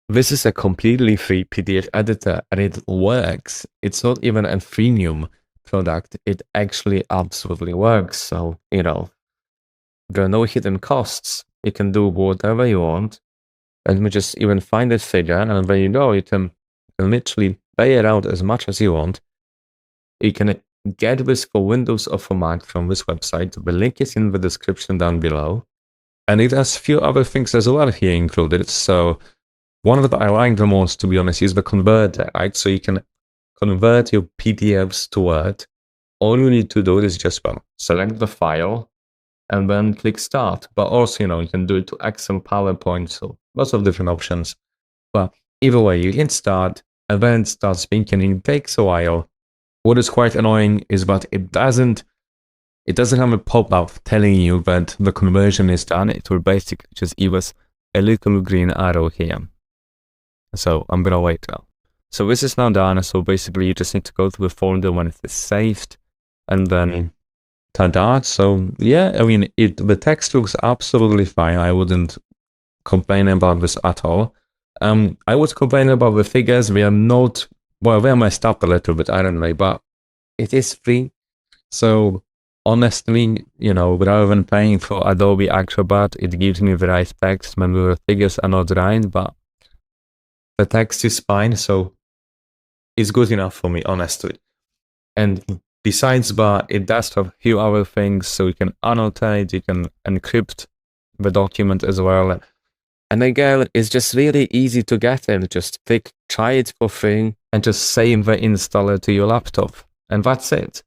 This is a completely free PDF editor and it works. It's not even a freemium product. It actually absolutely works. So, there are no hidden costs. You can do whatever you want. And we just even find a figure, and then you can literally pay it out as much as you want. You can get this for Windows or for Mac from this website. The link is in the description down below. And it has a few other things as well here included. So one that I like the most, to be honest, is the converter, right? So you can convert your PDFs to Word. All you need to do is just select the file and then click Start. But also, you can do it to Excel, PowerPoint, so lots of different options. But either way, you hit Start, and then it starts thinking. It takes a while. What is quite annoying is that it doesn't have a pop-up telling you that the conversion is done. It will basically just give us a little green arrow here. So I'm gonna wait now. So this is now done. So basically you just need to go to the folder when it is saved, and then ta-da. So yeah, I mean, the text looks absolutely fine. I wouldn't complain about this at all. I would complain about the figures. They are not, well, they're messed up a little bit, I don't know, but it is free. So honestly, rather than paying for Adobe Acrobat, it gives me the right text when the figures are not right, but the text is fine, so it's good enough for me, honestly. And besides that, it does have a few other things, so you can annotate, you can encrypt the document as well. And again, it's just really easy to get in. Just try it for free and just save the installer to your laptop. And that's it.